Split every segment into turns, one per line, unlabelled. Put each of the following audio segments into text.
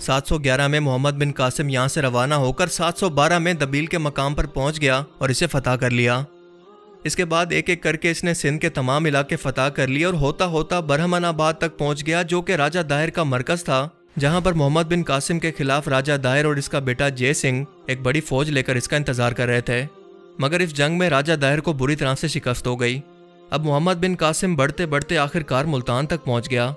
711 میں محمد بن قاسم یہاں سے روانہ ہو کر 712 میں دبیل کے مقام پر پہنچ گیا اور اسے فتح کر لیا۔ اس کے بعد ایک ایک کر کے اس نے سندھ کے تمام علاقے فتح کر لیے اور ہوتا ہوتا برہمن آباد تک پہنچ گیا، جو کہ راجہ داہر کا مرکز تھا، جہاں پر محمد بن قاسم کے خلاف راجہ داہر اور اس کا بیٹا جے سنگھ ایک بڑی فوج لے کر اس کا انتظار کر رہے تھے، مگر اس جنگ میں راجہ داہر کو بری طرح سے شکست ہو گئی۔ اب محمد بن قاسم بڑھتے بڑھتے آخر کار ملتان تک پہنچ گیا۔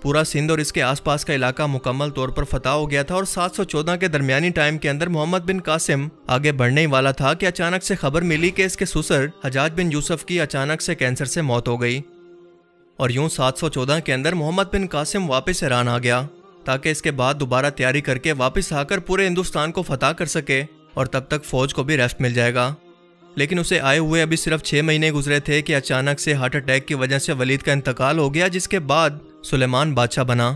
پورا سندھ اور اس کے آس پاس کا علاقہ مکمل طور پر فتح ہو گیا تھا اور 714 کے درمیانی ٹائم کے اندر محمد بن قاسم آگے بڑھنے ہی والا تھا کہ اچانک سے خبر ملی کہ اس کے سسر حجاج بن یوسف کی اچانک سے کینسر سے موت ہو گئی، اور یوں 714 کے اندر محمد بن قاسم واپس ایران آ گیا تاکہ اس کے بعد دوبارہ تیاری کر کے واپس آ کر پورے ہندوستان کو فتح کر سکے، اور تب تک فوج کو بھی ریسٹ مل جائے گا۔ لیکن اسے آئے ہوئے ابھی صرف 6 مہینے گزرے تھے کہ اچانک سے ہارٹ اٹیک کی وجہ سے ولید کا انتقال ہو گیا، جس کے بعد سلیمان بادشاہ بنا۔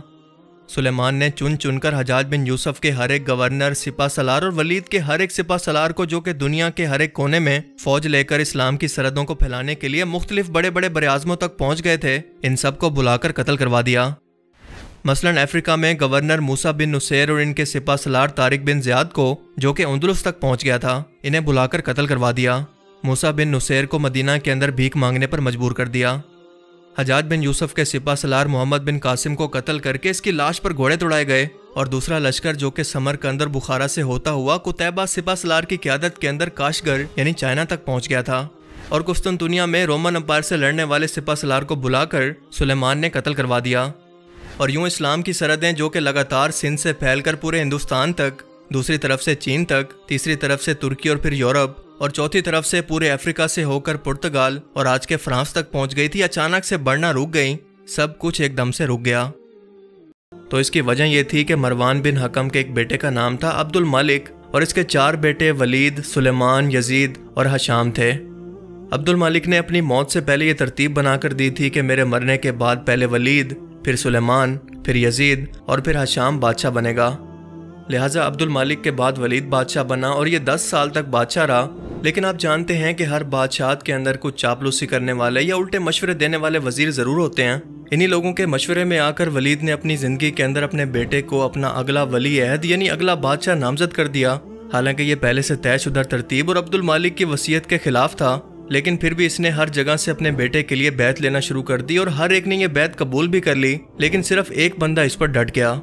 سلیمان نے چن چن کر حجاج بن یوسف کے ہر ایک گورنر، سپہ سالار اور ولید کے ہر ایک سپہ سالار کو، جو کہ دنیا کے ہر ایک کونے میں فوج لے کر اسلام کی سرحدوں کو پھیلانے کے لیے مختلف بڑے بڑے براعظموں تک پہنچ گئے تھے، ان سب کو بلا کر قتل کروا دیا۔ مثلاً افریقہ میں گورنر موسیٰ بن نصیر اور ان کے سپہ سالار طارق بن زیاد کو، جو کہ اندلس تک پہنچ گیا تھا، انہیں بلا کر قتل کروا دیا۔ موسیٰ بن نصیر کو مدینہ کے اندر بھیک مانگنے پر مجبور کر دیا۔ حجاج بن یوسف کے سپہ سالار محمد بن قاسم کو قتل کر کے اس کی لاش پر گھوڑے دوڑائے گئے، اور دوسرا لشکر جو کہ سمرقند اور بخارا سے ہوتا ہوا قتیبہ سپہ سالار کی قیادت کے اندر کاشگر یعنی چائنا تک پہنچ گیا تھا، اور قسطنطنیہ میں رومن امپائر سے لڑنے والے سپہ سالار کو بلا کر سلیمان نے قتل کروا دیا۔ اور یوں اسلام کی سرحدیں جو کہ لگاتار سندھ سے پھیل کر پورے ہندوستان تک، دوسری طرف سے چین تک، تیسری طرف سے ترکی اور پھر یورپ، اور چوتھی طرف سے پورے افریقہ سے ہو کر پرتگال اور آج کے فرانس تک پہنچ گئی تھی، اچانک سے بڑھنا رک گئی، سب کچھ ایک دم سے رک گیا۔ تو اس کی وجہ یہ تھی کہ مروان بن حکم کے ایک بیٹے کا نام تھا عبد الملک، اور اس کے 4 بیٹے ولید، سلیمان، یزید اور حشام تھے۔ عبد الملک نے اپنی موت سے پہلے یہ ترتیب بنا کر دی تھی کہ میرے مرنے کے بعد پہلے ولید، پھر سلیمان، پھر یزید اور پھر حشام بادشاہ بنے گا۔ لہٰذا عبد الملک کے بعد ولید بادشاہ بنا اور یہ 10 سال تک بادشاہ رہا۔ لیکن آپ جانتے ہیں کہ ہر بادشاہت کے اندر کچھ چاپلوسی کرنے والے یا الٹے مشورے دینے والے وزیر ضرور ہوتے ہیں۔ انہی لوگوں کے مشورے میں آ کر ولید نے اپنی زندگی کے اندر اپنے بیٹے کو اپنا اگلا ولی عہد یعنی اگلا بادشاہ نامزد کر دیا، حالانکہ یہ پہلے سے طے شدہ ترتیب اور عبد الملک کی وصیت کے خلاف تھا، لیکن پھر بھی اس نے ہر جگہ سے اپنے بیٹے کے لیے بیعت لینا شروع کر دی، اور ہر ایک نے یہ بیعت قبول بھی کر لی، لیکن صرف ایک بندہ اس پر ڈٹ گیا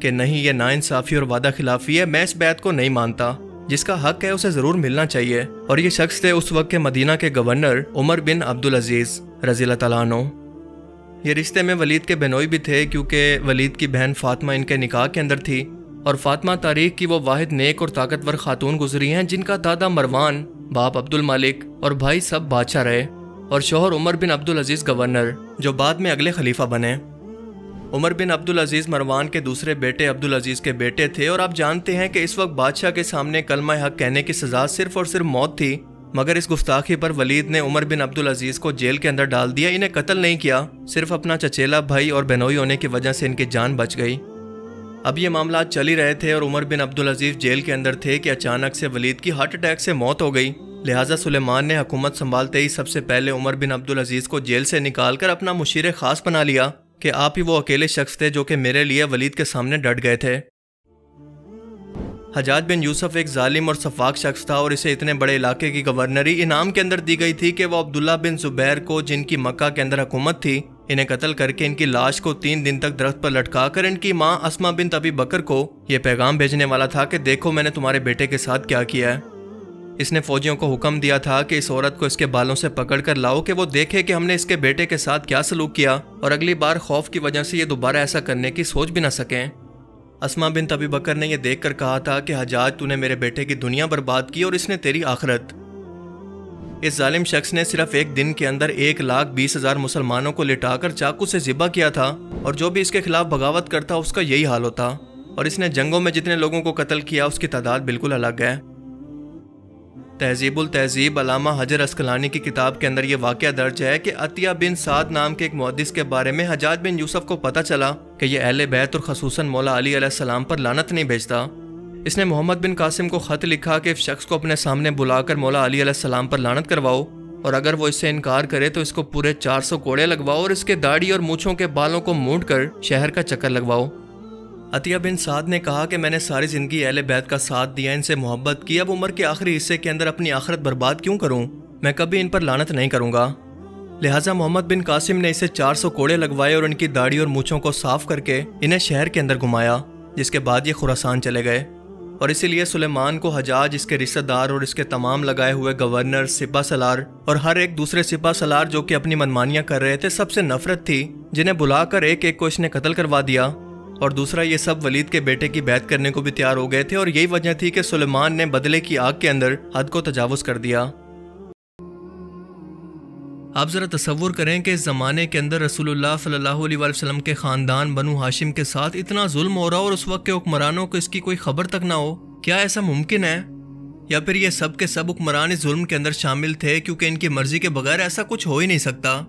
کہ نہیں، یہ ناانصافی اور وعدہ خلافی ہے، میں اس بیعت کو نہیں مانتا، جس کا حق ہے اسے ضرور ملنا چاہیے۔ اور یہ شخص تھے اس وقت کے مدینہ کے گورنر عمر بن عبدالعزیز رضی اللہ تعالیٰ عنہ۔ یہ رشتے میں ولید کے بہنوئی بھی تھے، کیونکہ ولید کی بہن فاطمہ ان کے نکاح کے اندر تھی، اور فاطمہ تاریخ کی وہ واحد نیک اور طاقتور خاتون گزری ہیں جن کا دادا مروان، باپ عبد الملک اور بھائی سب بادشاہ رہے، اور شوہر عمر بن عبدالعزیز گورنر، جو بعد میں اگلے خلیفہ بنے۔ عمر بن عبدالعزیز مروان کے دوسرے بیٹے عبدالعزیز کے بیٹے تھے، اور آپ جانتے ہیں کہ اس وقت بادشاہ کے سامنے کلمہ حق کہنے کی سزا صرف اور صرف موت تھی، مگر اس گستاخی پر ولید نے عمر بن عبدالعزیز کو جیل کے اندر ڈال دیا۔ انہیں قتل نہیں کیا، صرف اپنا چچیلا بھائی اور بہنوئی ہونے کی وجہ سے ان کی جان بچ گئی۔ اب یہ معاملات چل ہی رہے تھے اور عمر بن عبدالعزیز جیل کے اندر تھے کہ اچانک سے ولید کی ہارٹ اٹیک سے موت ہو گئی۔ لہٰذا سلیمان نے حکومت سنبھالتے ہی سب سے پہلے عمر بن عبدالعزیز کو جیل سے نکال کر اپنا مشیر خاص بنا لیا کہ آپ ہی وہ اکیلے شخص تھے جو کہ میرے لیے ولید کے سامنے ڈٹ گئے تھے۔ حجاج بن یوسف ایک ظالم اور سفاک شخص تھا، اور اسے اتنے بڑے علاقے کی گورنری انعام کے اندر دی گئی تھی کہ وہ عبداللہ بن زبیر کو، جن کی مکہ کے اندر حکومت تھی، انہیں قتل کر کے ان کی لاش کو 3 دن تک درخت پر لٹکا کر ان کی ماں اسما بنت ابی بکر کو یہ پیغام بھیجنے والا تھا کہ دیکھو میں نے تمہارے بیٹے کے ساتھ کیا کیا ہے۔ اس نے فوجیوں کو حکم دیا تھا کہ اس عورت کو اس کے بالوں سے پکڑ کر لاؤ کہ وہ دیکھے کہ ہم نے اس کے بیٹے کے ساتھ کیا سلوک کیا، اور اگلی بار خوف کی وجہ سے یہ دوبارہ ایسا کرنے کی سوچ بھی نہ سکیں۔ اسما بنت ابی بکر نے یہ دیکھ کر کہا تھا کہ حجاج تو نے میرے بیٹے کی دنیا برباد کی اور اس نے تیری آخرت۔ اس ظالم شخص نے صرف ایک دن کے اندر 1,20,000 مسلمانوں کو لٹا کر چاقو سے ذبح کیا تھا، اور جو بھی اس کے خلاف بغاوت کرتا اس کا یہی حال ہوتا، اور اس نے جنگوں میں جتنے لوگوں کو قتل کیا اس کی تعداد بالکل الگ ہے۔ تہذیب التہذیب علامہ حجر عسقلانی کی کتاب کے اندر یہ واقعہ درج ہے کہ عطیہ بن سعد نام کے ایک محدث کے بارے میں حجاج بن یوسف کو پتہ چلا کہ یہ اہل بیت اور خصوصاً مولا علی علیہ السلام پر لعنت نہیں بھیجتا۔ اس نے محمد بن قاسم کو خط لکھا کہ اس شخص کو اپنے سامنے بلا کر مولا علی علیہ السلام پر لعنت کرواؤ، اور اگر وہ اس سے انکار کرے تو اس کو پورے 400 کوڑے لگواؤ اور اس کے داڑھی اور مونچھوں کے بالوں کو مونڈ کر شہر کا چکر لگواؤ۔ عطیہ بن سعد نے کہا کہ میں نے ساری زندگی اہل بیت کا ساتھ دیا، ان سے محبت کی، اب عمر کے آخری حصے کے اندر اپنی آخرت برباد کیوں کروں؟ میں کبھی ان پر لعنت نہیں کروں گا۔ لہٰذا محمد بن قاسم نے اسے 400 کوڑے لگوائے اور ان کی داڑھی اور مونچھوں کو صاف کر کے انہیں شہر کے اندر گھمایا، جس کے بعد یہ خراسان چلے گئے۔ اور اسی لیے سلیمان کو حجاج، اس کے رشتہ دار اور اس کے تمام لگائے ہوئے گورنر، سپہ سالار اور ہر ایک دوسرے سپہ سالار جو کہ اپنی منمانیاں کر رہے تھے، سب سے نفرت تھی، جنہیں بلا کر ایک ایک کو اس نے قتل کروا دیا۔ اور دوسرا، یہ سب ولید کے بیٹے کی بیعت کرنے کو بھی تیار ہو گئے تھے، اور یہی وجہ تھی کہ سلیمان نے بدلے کی آگ کے اندر حد کو تجاوز کر دیا۔ آپ ذرا تصور کریں کہ اس زمانے کے اندر رسول اللہ صلی اللہ علیہ وسلم کے خاندان بنو ہاشم کے ساتھ اتنا ظلم ہو رہا اور اس وقت کے حکمرانوں کو اس کی کوئی خبر تک نہ ہو۔ کیا ایسا ممکن ہے؟ یا پھر یہ سب کے سب حکمران اس ظلم کے اندر شامل تھے کیونکہ ان کی مرضی کے بغیر ایسا کچھ ہو ہی نہیں سکتا۔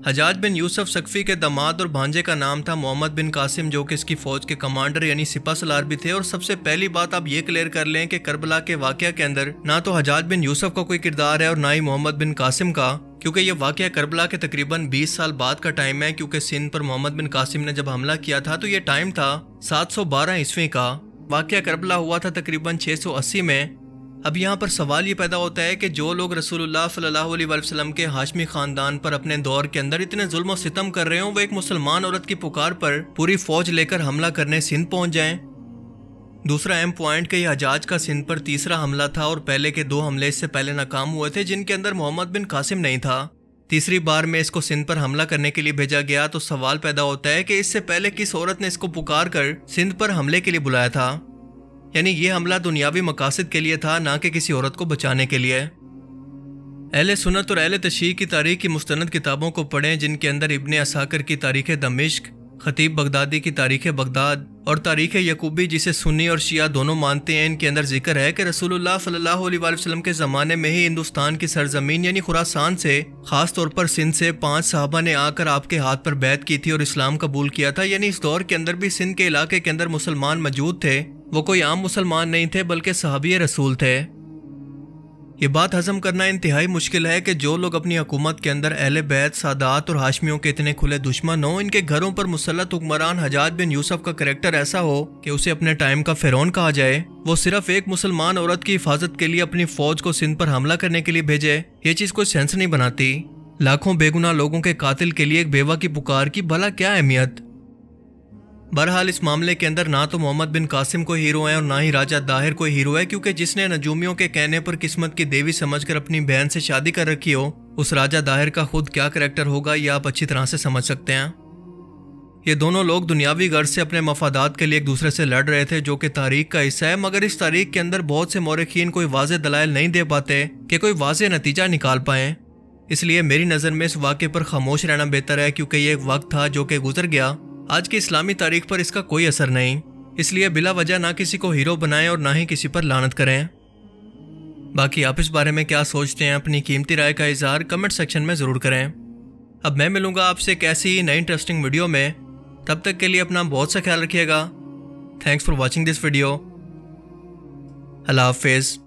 حجاج بن یوسف ثقفی کے داماد اور بھانجے کا نام تھا محمد بن قاسم، جو کہ اس کی فوج کے کمانڈر یعنی سپہ سالار بھی تھے۔ اور سب سے پہلی بات آپ یہ کلیئر کر لیں کہ کربلا کے واقعہ کے اندر نہ تو حجاج بن یوسف کا کوئی کردار ہے اور نہ ہی محمد بن قاسم کا، کیونکہ یہ واقعہ کربلا کے تقریباً 20 سال بعد کا ٹائم ہے، کیونکہ سندھ پر محمد بن قاسم نے جب حملہ کیا تھا تو یہ ٹائم تھا 712 عیسوی کا۔ واقعہ کربلا ہوا تھا تقریباً 680 میں۔ اب یہاں پر سوال یہ پیدا ہوتا ہے کہ جو لوگ رسول اللہ صلی اللہ علیہ وسلم کے ہاشمی خاندان پر اپنے دور کے اندر اتنے ظلم و ستم کر رہے ہوں، وہ ایک مسلمان عورت کی پکار پر پوری فوج لے کر حملہ کرنے سندھ پہنچ جائیں۔ دوسرا اہم پوائنٹ کہ یہ حجاج کا سندھ پر تیسرا حملہ تھا اور پہلے کے 2 حملے اس سے پہلے ناکام ہوئے تھے، جن کے اندر محمد بن قاسم نہیں تھا۔ تیسری بار میں اس کو سندھ پر حملہ کرنے کے لیے بھیجا گیا تو سوال پیدا ہوتا ہے کہ اس سے پہلے کس عورت نے اس کو پکار کر سندھ پر حملے کے لیے بلایا تھا؟ یعنی یہ حملہ دنیاوی مقاصد کے لیے تھا، نہ کہ کسی عورت کو بچانے کے لیے۔ اہل سنت اور اہل تشیع کی تاریخ کی مستند کتابوں کو پڑھیں، جن کے اندر ابن عساکر کی تاریخ دمشق، خطیب بغدادی کی تاریخ بغداد اور تاریخ یعقوبی، جسے سنی اور شیعہ دونوں مانتے ہیں، ان کے اندر ذکر ہے کہ رسول اللہ صلی اللہ علیہ وسلم کے زمانے میں ہی ہندوستان کی سرزمین یعنی خراسان سے، خاص طور پر سندھ سے 5 صحابہ نے آ کر آپ کے ہاتھ پر بیعت کی تھی اور اسلام قبول کیا تھا۔ یعنی اس دور کے اندر بھی سندھ کے علاقے کے اندر مسلمان موجود تھے، وہ کوئی عام مسلمان نہیں تھے بلکہ صحابی رسول تھے۔ یہ بات ہضم کرنا انتہائی مشکل ہے کہ جو لوگ اپنی حکومت کے اندر اہل بیت، سادات اور ہاشمیوں کے اتنے کھلے دشمن ہوں، ان کے گھروں پر مسلط حکمران حجاج بن یوسف کا کریکٹر ایسا ہو کہ اسے اپنے ٹائم کا فرعون کہا جائے، وہ صرف ایک مسلمان عورت کی حفاظت کے لیے اپنی فوج کو سندھ پر حملہ کرنے کے لیے بھیجے، یہ چیز کوئی سینس نہیں بناتی۔ لاکھوں بے گناہ لوگوں کے قاتل کے لیے ایک بیوہ کی پکار کی بھلا کیا اہمیت؟ بہرحال اس معاملے کے اندر نہ تو محمد بن قاسم کوئی ہیرو ہے اور نہ ہی راجہ داہر کوئی ہیرو ہے، کیونکہ جس نے نجومیوں کے کہنے پر قسمت کی دیوی سمجھ کر اپنی بہن سے شادی کر رکھی ہو، اس راجہ داہر کا خود کیا کریکٹر ہوگا یہ آپ اچھی طرح سے سمجھ سکتے ہیں۔ یہ دونوں لوگ دنیاوی غرض سے اپنے مفادات کے لیے ایک دوسرے سے لڑ رہے تھے، جو کہ تاریخ کا حصہ ہے، مگر اس تاریخ کے اندر بہت سے مورخین کوئی واضح دلائل نہیں دے پاتے کہ کوئی واضح نتیجہ نکال پائیں۔ اس لیے میری نظر میں اس واقعے پر خاموش رہنا بہتر ہے، کیونکہ یہ ایک وقت تھا جو کہ گزر گیا، آج کی اسلامی تاریخ پر اس کا کوئی اثر نہیں۔ اس لیے بلا وجہ نہ کسی کو ہیرو بنائیں اور نہ ہی کسی پر لعنت کریں۔ باقی آپ اس بارے میں کیا سوچتے ہیں؟ اپنی قیمتی رائے کا اظہار کمنٹ سیکشن میں ضرور کریں۔ اب میں ملوں گا آپ سے ایک ایسی نئی انٹرسٹنگ ویڈیو میں، تب تک کے لیے اپنا بہت سا خیال رکھیے گا۔ Thanks for watching this video. اللہ حافظ۔